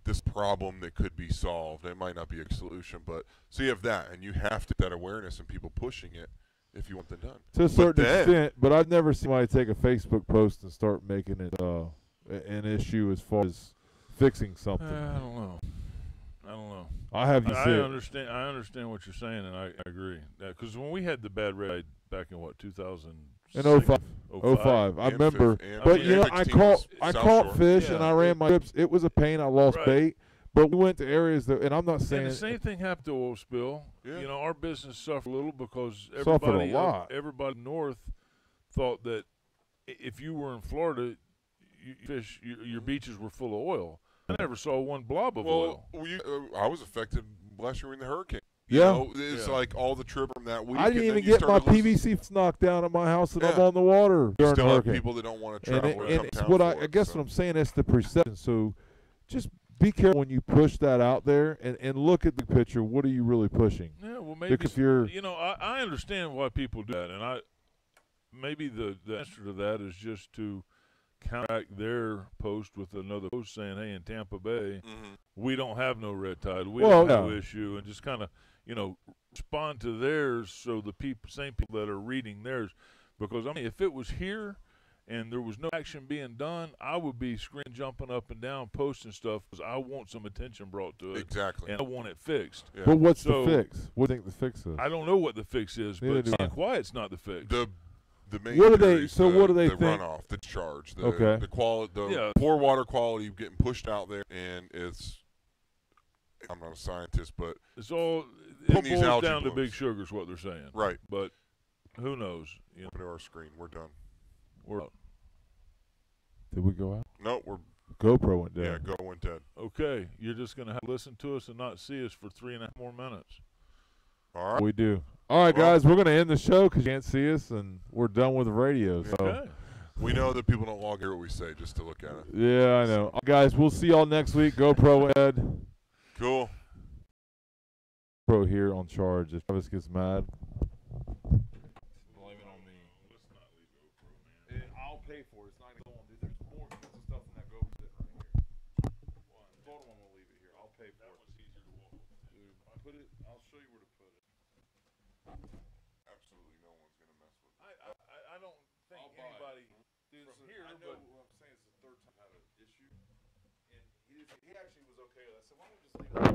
this problem that could be solved. It might not be a solution, but so you have that, and you have to get that awareness and people pushing it if you want them done. To a certain extent, but I've never seen somebody take a Facebook post and start making it an issue as far as fixing something. I don't know. I understand what you're saying, and I agree. Because when we had the bad red back in 2000. In 05. I remember. But I caught fish and I ran my trips. It was a pain. I lost bait. But we went to areas that, and I'm not saying. And the same thing happened to oil spill. Yeah. Our business suffered a little because everybody north thought that if you were in Florida, your beaches were full of oil. I never saw one blob of oil. I was affected last year in the hurricane. It's like all the trip from that week. I didn't even get my PVC knocked down at my house, and I'm on the water during still hurricane. Have people that don't want to travel. And it's what I guess what I'm saying is the perception. So just be careful when you push that out there, and look at the picture. What are you really pushing? Yeah, well, maybe because you're. I understand why people do that, and maybe the answer to that is just to counteract their post with another post saying, hey, in Tampa Bay, we don't have no red tide. We don't have no issue. And just kind of, respond to theirs so the same people that are reading theirs. Because, if it was here and there was no action being done, I would be screaming, jumping up and down, posting stuff because I want some attention brought to it. Exactly. And I want it fixed. Yeah. But what's the fix? What do you think the fix is? I don't know what the fix is, but staying quiet's not the fix. The main what do they? So what do they think? The runoff, the charge, the quality, poor water quality getting pushed out there, and it's. I'm not a scientist, but it boils down to big sugar is what they're saying. Right. But who knows? Open to our screen. We're done. We're out. Did we go out? No, we're. GoPro went dead. Yeah, Go went dead. Okay, you're just going to have to listen to us and not see us for 3.5 more minutes. All right. We do. All right, guys, we're going to end the show because you can't see us, and we're done with the radio. So. Okay. We know that people don't log here what we say just to look at it. Yeah, I know. Guys, we'll see y'all next week. GoPro Ed. Cool. GoPro here on charge. If Travis gets mad. Blame it on me. Let's not leave GoPro, man. I'll pay for it. It's not going to go on, dude. There's more expensive stuff than that GoPro sitting right here. I told him I'm going to leave it here. I'll pay for it. That one's easier to walk. Dude, I'll show you where to put it. Absolutely no one's going to mess with it. I don't think anybody from here. I know what I'm saying. It's the third time I had an issue. And he actually was okay with it. I said, why don't we just leave it?